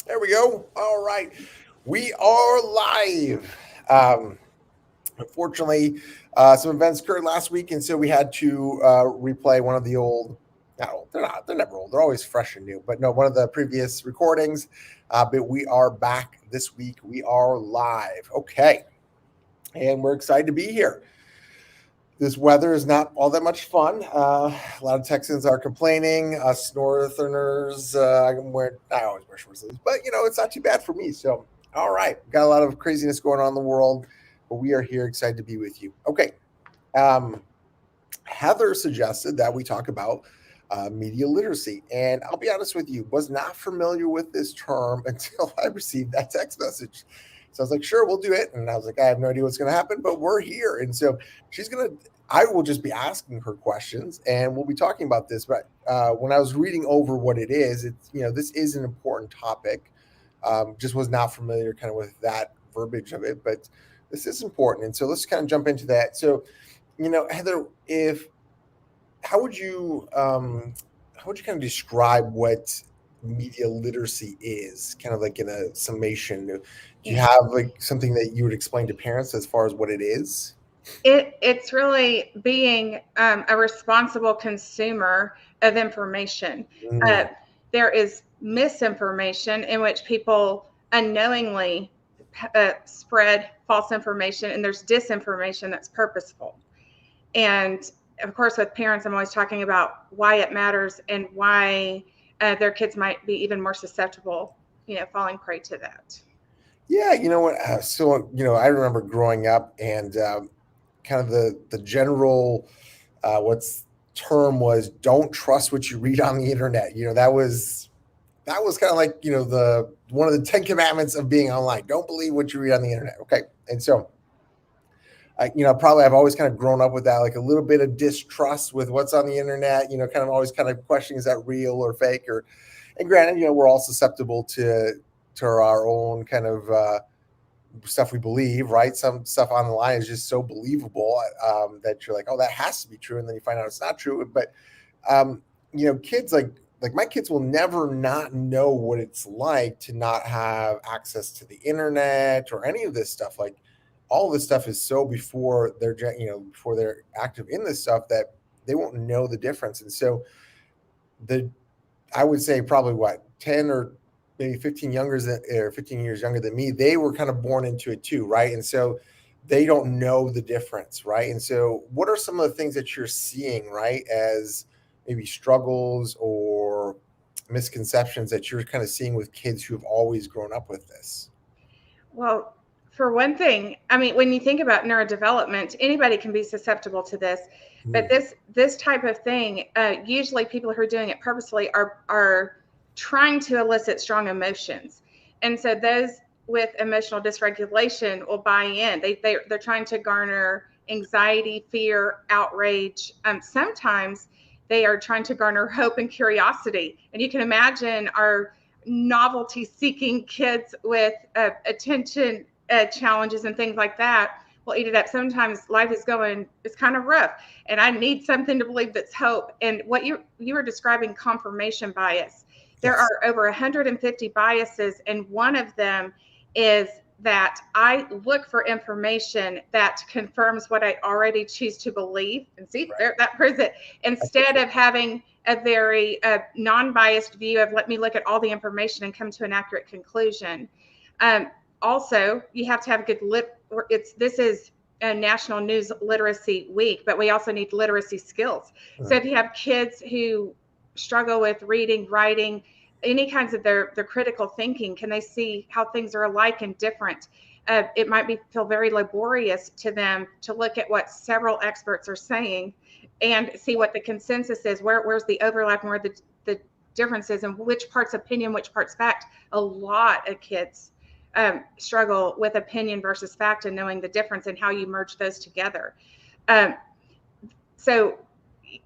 There we go. All right. We are live. Um, Unfortunately, some events occurred last week, and so we had to replay one of the old. No, they're not. They're never old. They're always fresh and new. But no, one of the previous recordings. But we are back this week. We are live. Okay. And we're excited to be here. This weather is not all that much fun. A lot of Texans are complaining. Us Northerners, I always wear short sleeves, but it's not too bad for me. So, all right, got a lot of craziness going on in the world, but we are here excited to be with you. Okay, um, Heather suggested that we talk about media literacy, and I'll be honest with you, was not familiar with this term until I received that text message. So I was like, sure, we'll do it. And I was like, I have no idea what's going to happen, but we're here. And so she's going to, I will just be asking her questions and we'll be talking about this. But when I was reading over what it is, it's, this is an important topic. Just was not familiar kind of with that verbiage of it, but this is important. And so let's kind of jump into that. So, Heather, if how would you kind of describe what media literacy is, kind of like in a summation? Do you have like something that you would explain to parents as far as what it is? It's really being a responsible consumer of information. Uh, Mm, there is misinformation in which people unknowingly spread false information, and there's disinformation that's purposeful. And of course, with parents, I'm always talking about why it matters and why their kids might be even more susceptible, falling prey to that. yeah, you know what? So I remember growing up and kind of the general what's term was don't trust what you read on the internet. That was kind of like the one of the 10 commandments of being online. Don't believe what you read on the internet. Okay, and so probably I've always kind of grown up with that, like a little bit of distrust with what's on the internet. Kind of always kind of questioning, is that real or fake? Or, and granted, we're all susceptible to our own kind of stuff we believe, right? Some stuff online is just so believable that you're like, oh, that has to be true, and then you find out it's not true. But kids like my kids will never not know what it's like to not have access to the internet or any of this stuff. Like all of this stuff is so before before they're active in this stuff that they won't know the difference. And so the I would say probably what 10 or maybe 15 years younger than me, they were kind of born into it too, right? And so they don't know the difference, right? And so what are some of the things that you're seeing, right, as maybe struggles or misconceptions that you're kind of seeing with kids who've always grown up with this? Well, for one thing, I mean, when you think about neurodevelopment, anybody can be susceptible to this. But Mm, this type of thing, usually people who are doing it purposely are trying to elicit strong emotions, and so those with emotional dysregulation will buy in. They're trying to garner anxiety, fear, outrage. Sometimes they are trying to garner hope and curiosity, and you can imagine our novelty seeking kids with attention challenges and things like that will eat it up. Sometimes life is going, it's kind of rough, and I need something to believe that's hope. And what you were describing, confirmation bias. There yes. are over 150 biases, and one of them is that I look for information that confirms what I already choose to believe. And see, Right. there, that proves it. Instead of having a very non-biased view of let me look at all the information and come to an accurate conclusion. Um, Also, you have to have good lit. It's this is a National News Literacy Week, but we also need literacy skills. So Mm, if you have kids who struggle with reading, writing, any kinds of their critical thinking, can they see how things are alike and different? It might feel very laborious to them to look at what several experts are saying and see what the consensus is. Where's the overlap and where the differences and which part's opinion, which part's fact. A lot of kids struggle with opinion versus fact and knowing the difference and how you merge those together. Um, so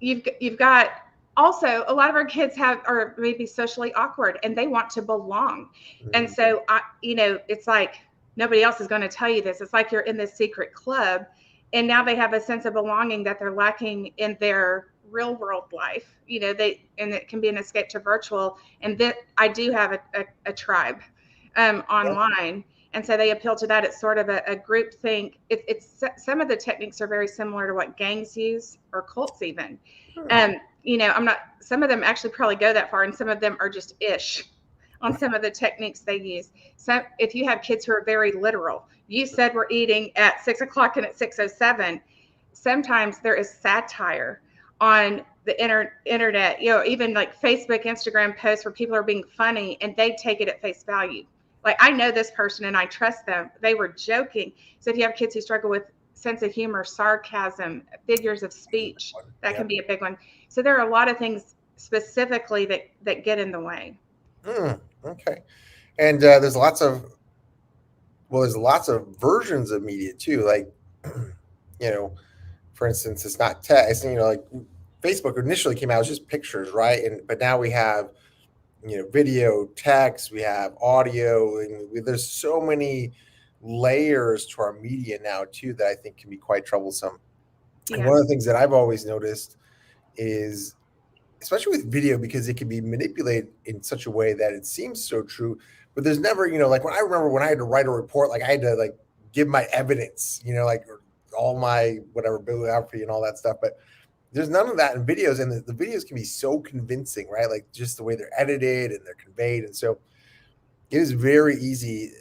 you've got also a lot of our kids are maybe socially awkward and they want to belong, and mm, so it's like nobody else is going to tell you this. It's like you're in this secret club, and now they have a sense of belonging that they're lacking in their real world life. And it can be an escape to virtual. And that I do have a tribe online. And so they appeal to that. It's sort of a group think. It's some of the techniques are very similar to what gangs use or cults even. Some of them actually probably go that far, and some of them are just ish on some of the techniques they use. So if you have kids who are very literal, you said we're eating at 6 o'clock and at 6:07. Sometimes there is satire on the internet, even like Facebook, Instagram posts where people are being funny and they take it at face value. Like, I know this person and I trust them. They were joking. So if you have kids who struggle with sense of humor, sarcasm, figures of speech, that can be a big one. So there are a lot of things specifically that get in the way. Okay. And there's lots of versions of media too. Like, for instance, it's not text. Like Facebook initially came out, it was just pictures, right? But now we have, video, text, we have audio, and there's so many layers to our media now too that I think can be quite troublesome. And one of the things that I've always noticed is, especially with video, because it can be manipulated in such a way that it seems so true, but there's never, like when I remember when I had to write a report, like I had to like give my evidence, like all my whatever bibliography and all that stuff, but there's none of that in videos, and the videos can be so convincing, right? Like just the way they're edited and they're conveyed. And so it is very easy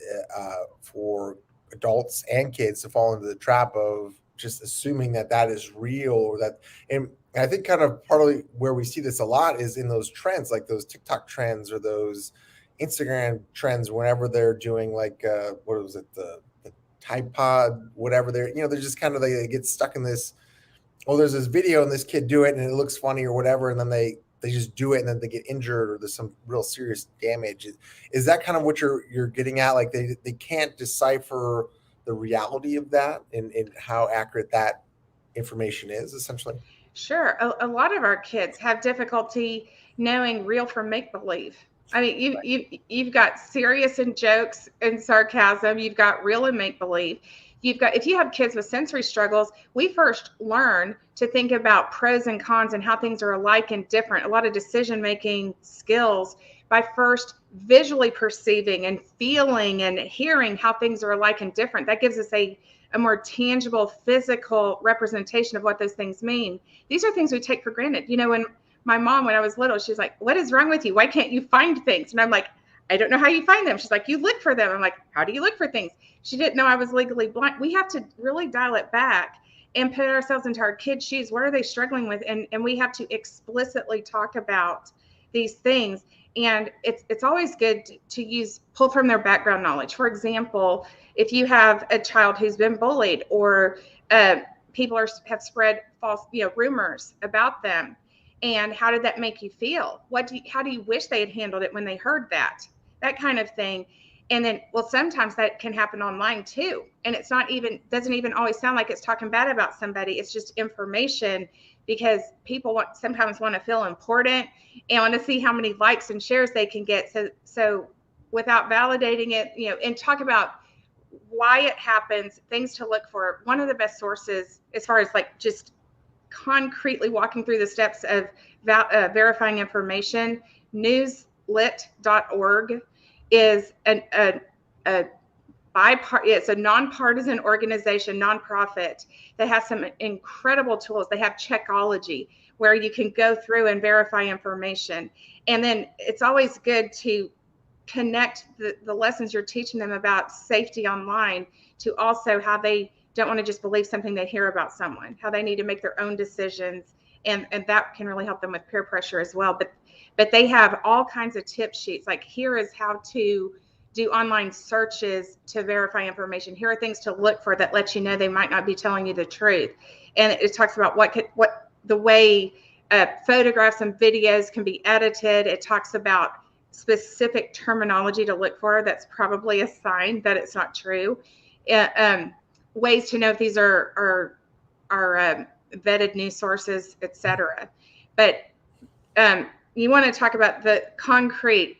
for adults and kids to fall into the trap of just assuming that is real, or that. And I think kind of partly where we see this a lot is in those trends, like those TikTok trends or those Instagram trends, whenever they're doing like, what was it? The Tide Pod, whatever they're just kind of, they get stuck in this, there's this video and this kid do it and it looks funny or whatever. And then they just do it and then they get injured or there's some real serious damage. Is that kind of what you're getting at? Like they can't decipher the reality of that and how accurate that information is, essentially? Sure. A lot of our kids have difficulty knowing real from make-believe. I mean, you've got serious and jokes and sarcasm. You've got real and make-believe. If you have kids with sensory struggles, we first learn to think about pros and cons and how things are alike and different. A lot of decision-making skills by first visually perceiving and feeling and hearing how things are alike and different. That gives us a more tangible physical representation of what those things mean. These are things we take for granted. When my mom, when I was little, she's like, "What is wrong with you? Why can't you find things?" And I'm like, "I don't know how you find them." She's like, "You look for them." I'm like, "How do you look for things?" She didn't know I was legally blind. We have to really dial it back and put ourselves into our kids' shoes. What are they struggling with? And we have to explicitly talk about these things. And it's always good to pull from their background knowledge. For example, if you have a child who's been bullied, or people have spread false rumors about them, and how did that make you feel? How do you wish they had handled it when they heard that kind of thing? And then, sometimes that can happen online too. And it's doesn't even always sound like it's talking bad about somebody. It's just information, because people sometimes want to feel important and want to see how many likes and shares they can get. So without validating it, and talk about why it happens, things to look for. One of the best sources, as far as like just concretely walking through the steps of verifying information, newslit.org is it's a nonpartisan organization, nonprofit, that has some incredible tools. They have Checkology, where you can go through and verify information. And then it's always good to connect the lessons you're teaching them about safety online to also how they don't want to just believe something they hear about someone, how they need to make their own decisions. And that can really help them with peer pressure as well. But they have all kinds of tip sheets. Like, here is how to do online searches to verify information. Here are things to look for that let you know they might not be telling you the truth. And it talks about what the way photographs and videos can be edited. It talks about specific terminology to look for that's probably a sign that it's not true. Ways to know if these are vetted news sources, etc. But you want to talk about the concrete.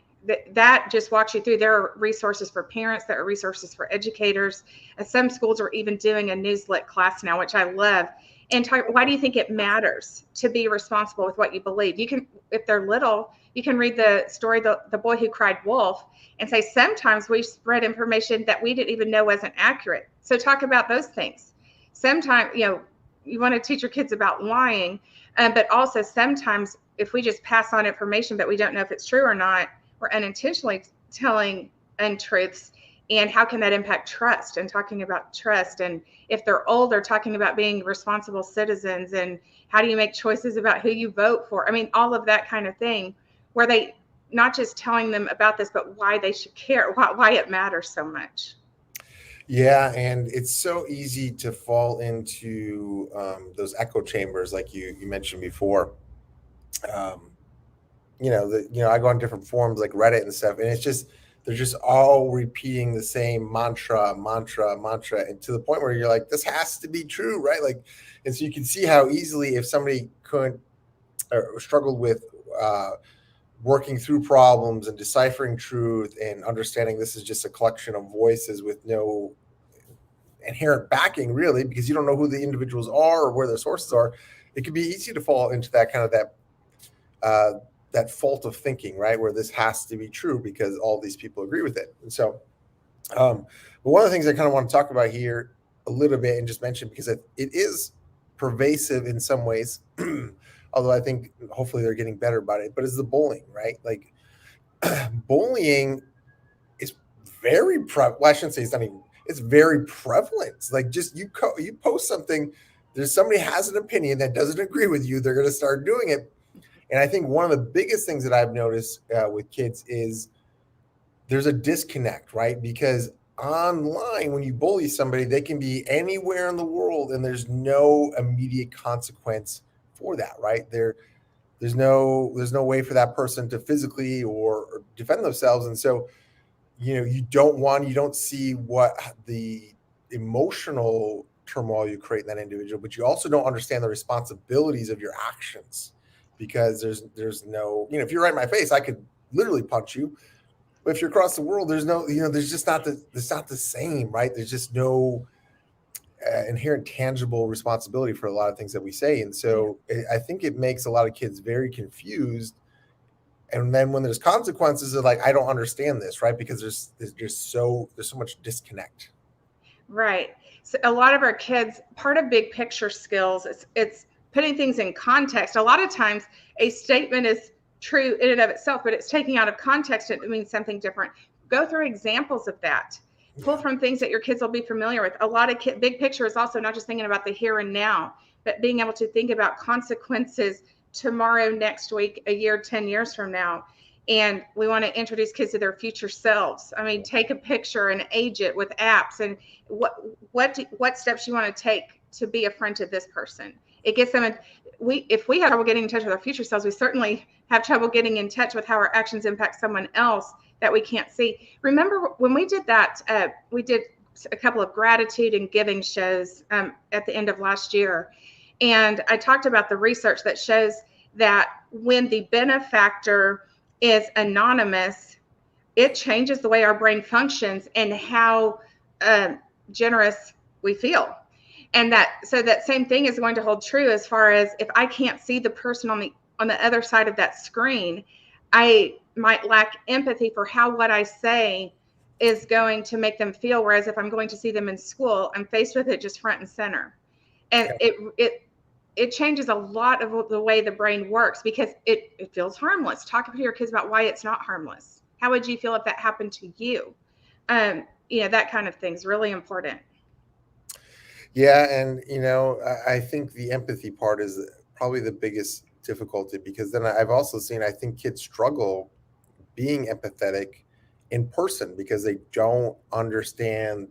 That just walks you through. There are resources for parents. There are resources for educators. Some schools are even doing a Newslit class now, which I love. And why do you think it matters to be responsible with what you believe? You can, if they're little, you can read the story, the boy who cried wolf, and say sometimes we spread information that we didn't even know wasn't accurate. So talk about those things. Sometimes, you want to teach your kids about lying, but also sometimes if we just pass on information but we don't know if it's true or not, we're unintentionally telling untruths. And how can that impact trust, and talking about trust? And if they're older, talking about being responsible citizens, and how do you make choices about who you vote for? I mean, all of that kind of thing, where they not just telling them about this, but why they should care, why it matters so much. Yeah, and it's so easy to fall into those echo chambers, like you mentioned before. Um, I go on different forums like Reddit and stuff, and it's just they're just all repeating the same mantra, and to the point where you're like, this has to be true, right? Like, and so you can see how easily if somebody couldn't or struggled with working through problems and deciphering truth and understanding this is just a collection of voices with no inherent backing, really, because you don't know who the individuals are or where their sources are, it can be easy to fall into that kind of that fault of thinking, right, where this has to be true because all these people agree with it. And so, but one of the things I kind of want to talk about here a little bit and just mention, because it is pervasive in some ways, although I think hopefully they're getting better about it, but it's the bullying, right? Like bullying is very well, I shouldn't say it's not even, it's very prevalent. It's like just you post something, there's somebody has an opinion that doesn't agree with you, they're going to start doing it. And I think one of the biggest things that I've noticed with kids is there's a disconnect, right? Because online, when you bully somebody, they can be anywhere in the world and there's no immediate consequence for that, right? There's no way for that person to physically or defend themselves. And so, you don't see what the emotional turmoil you create in that individual, but you also don't understand the responsibilities of your actions, because there's no, if you're right in my face, I could literally punch you. But if you're across the world, there's no, there's just not it's not the same, right? There's just no inherent tangible responsibility for a lot of things that we say. And so I think it makes a lot of kids very confused. And then when there's consequences, they're like, I don't understand this, right? Because there's so much disconnect. Right. So a lot of our kids, part of big picture skills, it's putting things in context. A lot of times a statement is true in and of itself, but it's taking out of context, it means something different. Go through examples of that. Pull from things that your kids will be familiar with. A lot of big picture is also not just thinking about the here and now, but being able to think about consequences tomorrow, next week, a year, 10 years from now. And we want to introduce kids to their future selves. I mean, take a picture and age it with apps, and what steps you want to take to be a friend to this person. It gets them if we have trouble getting in touch with our future selves, we certainly have trouble getting in touch with how our actions impact someone else that we can't see. Remember when we did that, we did a couple of gratitude and giving shows at the end of last year. And I talked about the research that shows that when the benefactor is anonymous, it changes the way our brain functions and how generous we feel. And that same thing is going to hold true as far as if I can't see the person on the other side of that screen, I might lack empathy for how what I say is going to make them feel. Whereas if I'm going to see them in school, I'm faced with it just front and center. And it changes a lot of the way the brain works, because it feels harmless. Talk to your kids about why it's not harmless. How would you feel if that happened to you? That kind of thing is really important. Yeah, and I think the empathy part is probably the biggest difficulty, because then I've also seen, I think kids struggle being empathetic in person because they don't understand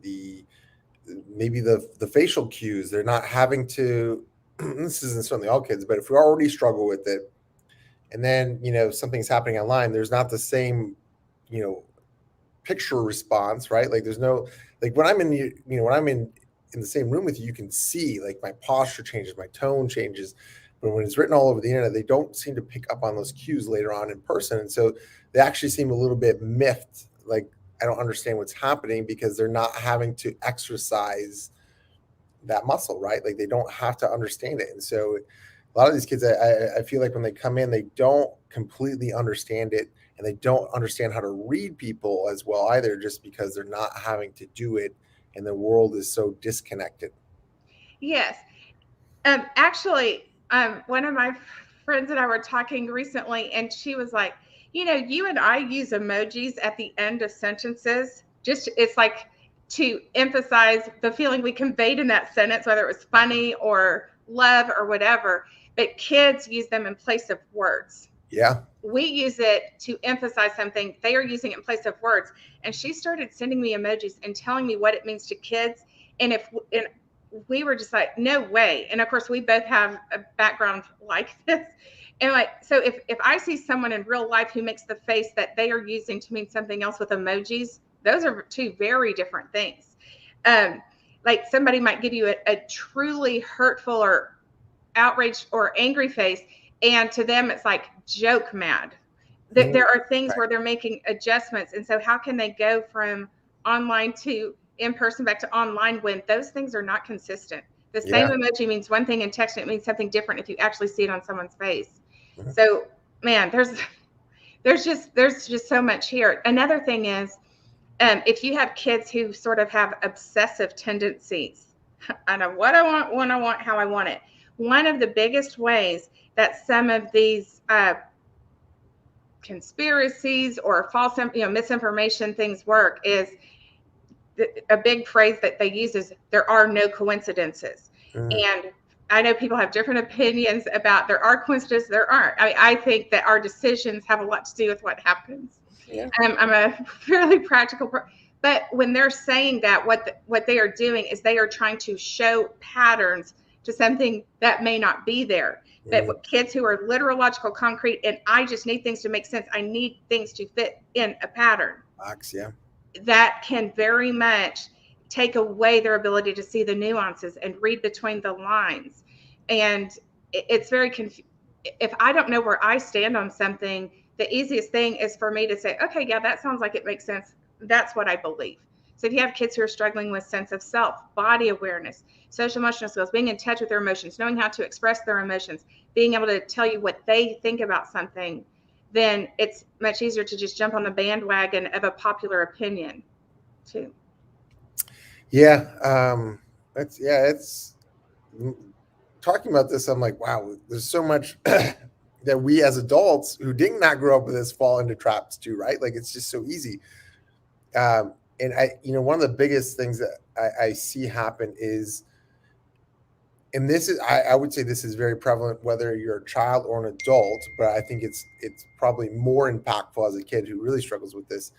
maybe the facial cues. They're not having to this isn't certainly all kids, but if we already struggle with it, and then something's happening online, there's not the same picture response, right? Like there's no, like when I'm in the same room with you, you can see like my posture changes, my tone changes. But when it's written all over the internet, they don't seem to pick up on those cues later on in person. And so they actually seem a little bit miffed. Like, I don't understand what's happening, because they're not having to exercise that muscle, right? Like they don't have to understand it. And so a lot of these kids, I feel like when they come in, they don't completely understand it, and they don't understand how to read people as well either, just because they're not having to do it, and the world is so disconnected. Yes. Actually, one of my friends and I were talking recently, and she was like, you and I use emojis at the end of sentences. Just it's like to emphasize the feeling we conveyed in that sentence, whether it was funny or love or whatever. But kids use them in place of words. Yeah. We use it to emphasize something. They are using it in place of words. And she started sending me emojis and telling me what it means to kids. And we were just like, no way. And of course, we both have a background like this. And like, so if I see someone in real life who makes the face that they are using to mean something else with emojis, those are two very different things. Like somebody might give you a truly hurtful or outraged or angry face, and to them it's like joke mad. There are things Right. where they're making adjustments, and so how can they go from online to in person back to online when those things are not consistent? The same Yeah. emoji means one thing in text, and it means something different if you actually see it on someone's face. Mhm. So man, there's just so much here. Another thing is, if you have kids who sort of have obsessive tendencies, I know what I want, when I want, how I want it. One of the biggest ways that some of these conspiracies or false, misinformation things work is a big phrase that they use is there are no coincidences. Mhm. And I know people have different opinions about there are coincidences, there aren't. I think that our decisions have a lot to do with what happens. Yeah. I'm a fairly practical, but when they're saying that, what they are doing is they are trying to show patterns to something that may not be there. But Mhm. kids who are literal, logical, concrete, and I just need things to make sense. I need things to fit in a pattern. Box. Yeah. That can very much take away their ability to see the nuances and read between the lines. And it's very if I don't know where I stand on something, the easiest thing is for me to say, okay, yeah, that sounds like it makes sense. That's what I believe. So if you have kids who are struggling with sense of self, body awareness, social emotional skills, being in touch with their emotions, knowing how to express their emotions, being able to tell you what they think about something, then it's much easier to just jump on the bandwagon of a popular opinion too. Yeah. It's talking about this. I'm like, wow, there's so much that we as adults who did not grow up with this fall into traps too, right? Like it's just so easy. And one of the biggest things that I see happen is, and this is, I would say this is very prevalent whether you're a child or an adult, but I think it's probably more impactful as a kid who really struggles with this,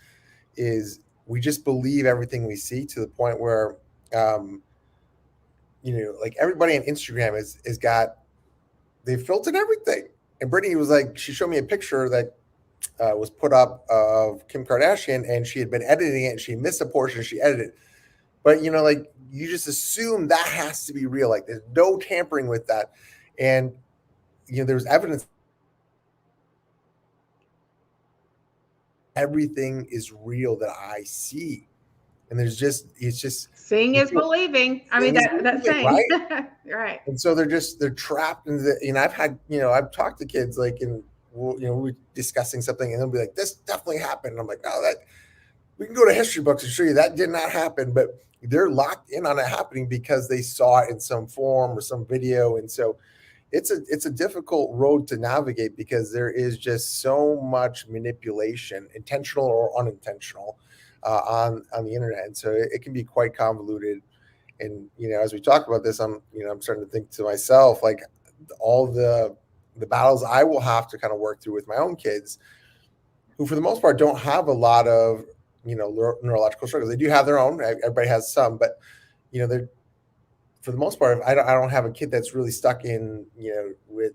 is we just believe everything we see to the point where, um, like everybody on Instagram is got, they filtered everything. And Brittany was like, she showed me a picture that was put up of Kim Kardashian, and she had been editing it and she missed a portion, she edited it. But like you just assume that has to be real. Like there's no tampering with that. And there's evidence everything is real that I see. And it's just Seeing is people believing. I mean, things that moving, saying. right? Right. And so they're trapped in I've had, I've talked to kids like, and we're discussing something and they'll be like, this definitely happened. And I'm like, no, that we can go to history books and show you that did not happen, but they're locked in on it happening because they saw it in some form or some video. And so it's a difficult road to navigate because there is just so much manipulation, intentional or unintentional, on the internet. And so it can be quite convoluted. And as we talk about this, I'm starting to think to myself, like all the battles I will have to kind of work through with my own kids, who for the most part don't have a lot of neurological struggles. They do have their own. Everybody has some, but they're, for the most part, I don't have a kid that's really stuck in with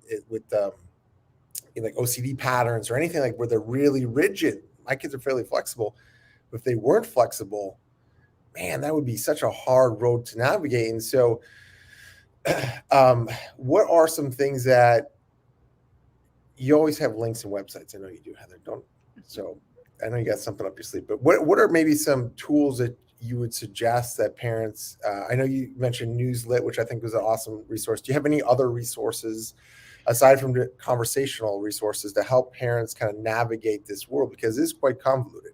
like OCD patterns or anything like where they're really rigid. My kids are fairly flexible. But if they weren't flexible, man, that would be such a hard road to navigate. And so, what are some things that you always have links and websites? I know you do, Heather. Don't so. I know you got something up your sleeve, but what are maybe some tools that you would suggest that parents, I know you mentioned Newslit, which I think was an awesome resource. Do you have any other resources aside from the conversational resources to help parents kind of navigate this world? Because it is quite convoluted.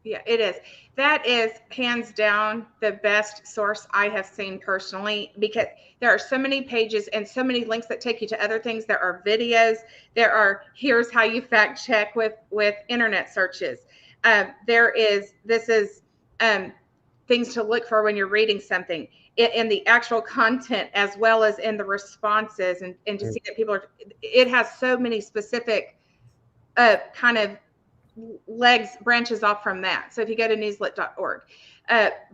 Yeah, it is. That is hands down the best source I have seen personally, because there are so many pages and so many links that take you to other things. There are videos. There are, here's how you fact check with internet searches. This is things to look for when you're reading something in the actual content, as well as in the responses, and to see that people are, it has so many specific kind of branches off from that. So if you go to newslit.org,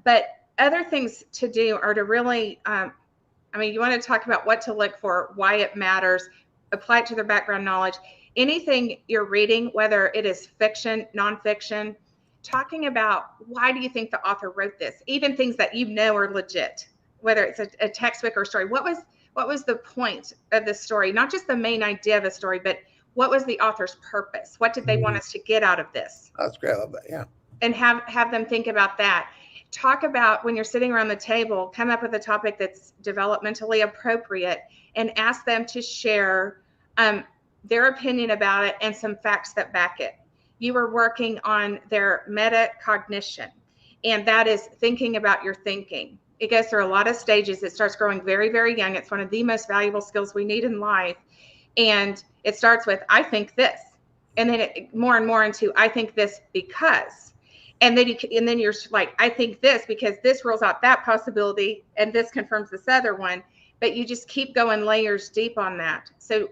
but other things to do are to really, you want to talk about what to look for, why it matters, apply it to their background knowledge. Anything you're reading, whether it is fiction, nonfiction, talking about why do you think the author wrote this, even things that are legit, whether it's a textbook or a story. What was the point of the story? Not just the main idea of a story, but what was the author's purpose? What did they want us to get out of this? That's great. I love that. Yeah. And have them think about that. Talk about, when you're sitting around the table, come up with a topic that's developmentally appropriate and ask them to share their opinion about it and some facts that back it. You are working on their metacognition, and that is thinking about your thinking. It goes through a lot of stages. It starts growing very, very young. It's one of the most valuable skills we need in life. And it starts with, I think this, and then more and more into, I think this because, and then you're like, I think this because this rules out that possibility, and this confirms this other one. But you just keep going layers deep on that. So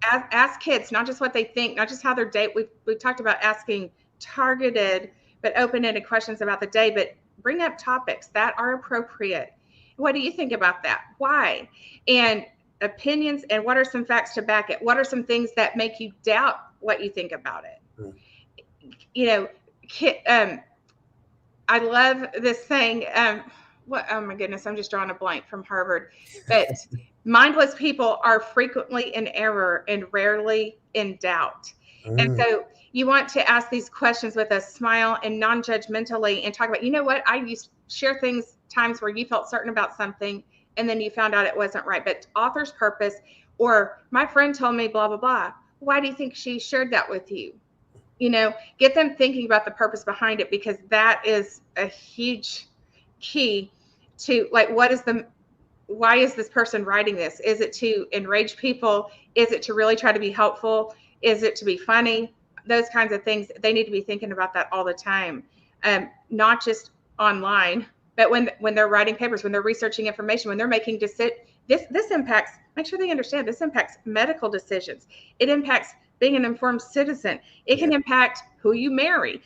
ask kids, not just what they think, not just how their day. We've talked about asking targeted but open-ended questions about the day, but bring up topics that are appropriate. What do you think about that? Why? And opinions, and what are some facts to back it? What are some things that make you doubt what you think about it? I love this saying. Oh my goodness, I'm just drawing a blank from Harvard. But mindless people are frequently in error and rarely in doubt. And so you want to ask these questions with a smile and non-judgmentally, and talk about, what, I used to share times where you felt certain about something and then you found out it wasn't right. But author's purpose, or my friend told me blah, blah, blah. Why do you think she shared that with you? Get them thinking about the purpose behind it, because that is a huge key to, like, why is this person writing this? Is it to enrage people? Is it to really try to be helpful? Is it to be funny? Those kinds of things. They need to be thinking about that all the time. Not just online, but when they're writing papers, when they're researching information, when they're making this impacts, make sure they understand, this impacts medical decisions. It impacts being an informed citizen. It can impact who you marry,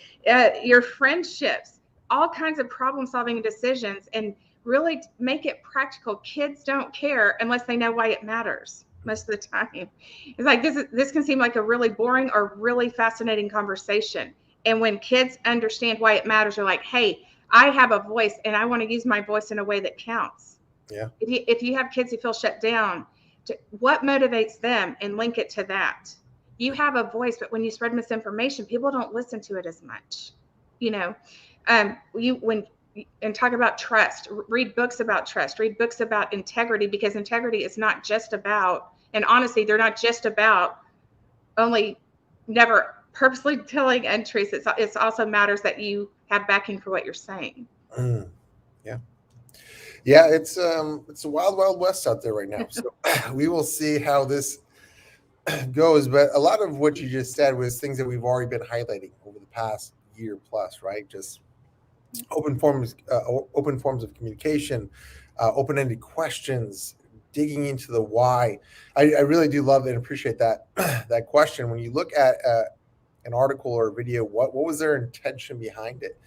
your friendships, all kinds of problem solving decisions, and really make it practical. Kids don't care unless they know why it matters most of the time. It's like, this can seem like a really boring or really fascinating conversation. And when kids understand why it matters, they're like, hey, I have a voice and I want to use my voice in a way that counts. Yeah. If you have kids who feel shut down, what motivates them, and link it to that. You have a voice, but when you spread misinformation, people don't listen to it as much. And talk about trust, read books about trust, read books about integrity, because integrity is not just about, and honestly, they're not just about only never purposely telling untruths. It's also matters that you have backing for what you're saying. Yeah, it's a wild, wild west out there right now. So we will see how this goes. But a lot of what you just said was things that we've already been highlighting over the past year plus, right? Just open forms of communication, open-ended questions, digging into the why. I really do love and appreciate that that question. When you look at an article or a video, what was their intention behind it?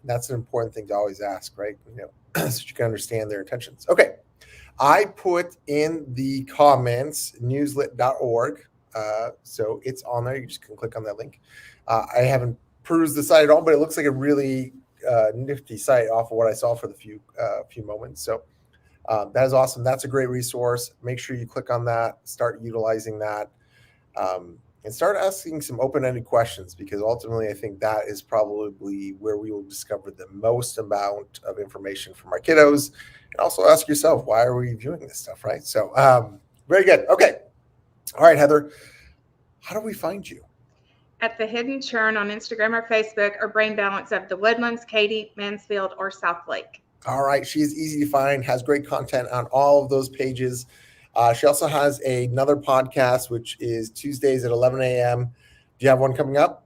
And that's an important thing to always ask, right? So you can understand their intentions. Okay, I put in the comments newslit.org, so it's on there. You just can click on that link. I haven't perused the site at all, but it looks like a really nifty site off of what I saw for the few moments. So that is awesome. That's a great resource. Make sure you click on that, start utilizing that. and start asking some open-ended questions, because ultimately I think that is probably where we will discover the most amount of information from our kiddos. And also ask yourself, why are we viewing this stuff, right? So very good. Okay. All right, Heather, how do we find you? At The Hidden Churn on Instagram or Facebook, or Brain Balance of the Woodlands, Katy, Mansfield, or Southlake. All right. She is easy to find, has great content on all of those pages. She also has another podcast, which is Tuesdays at 11 a.m. Do you have one coming up?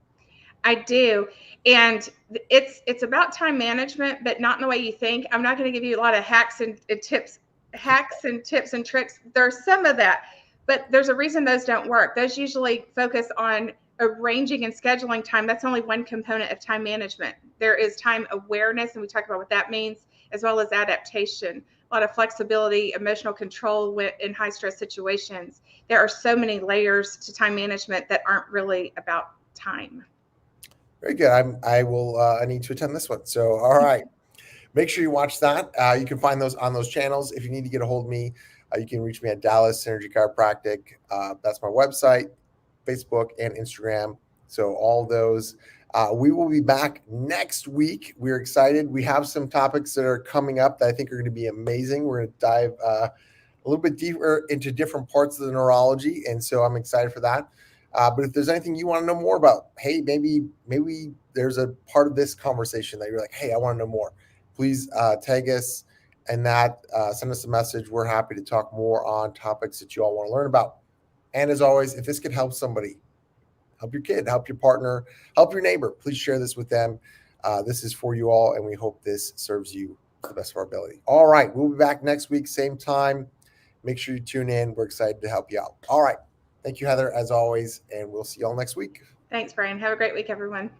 I do. And it's about time management, but not in the way you think. I'm not going to give you a lot of hacks and tips and tricks. There's some of that, but there's a reason those don't work. Those usually focus on arranging and scheduling time. That's only one component of time management. There is time awareness, and we talk about what that means, as well as adaptation, a lot of flexibility, emotional control in high stress situations. There are so many layers to time management that aren't really about time. Very good. I need to attend this one. So, all right. Make sure you watch that. You can find those on those channels. If you need to get a hold of me, you can reach me at Dallas Synergy Chiropractic. That's my website, Facebook, and Instagram. So all those. We will be back next week. We're excited. We have some topics that are coming up that I think are going to be amazing. We're going to dive a little bit deeper into different parts of the neurology, and so I'm excited for that. But if there's anything you want to know more about, hey, maybe there's a part of this conversation that you're like, hey, I want to know more. Please tag us and send us a message. We're happy to talk more on topics that you all want to learn about. And as always, if this could help somebody, help your kid, help your partner, help your neighbor, please share this with them. This is for you all, and we hope this serves you to the best of our ability. All right, we'll be back next week, same time. Make sure you tune in. We're excited to help you out. All right. Thank you, Heather, as always, and we'll see you all next week. Thanks, Brian. Have a great week, everyone.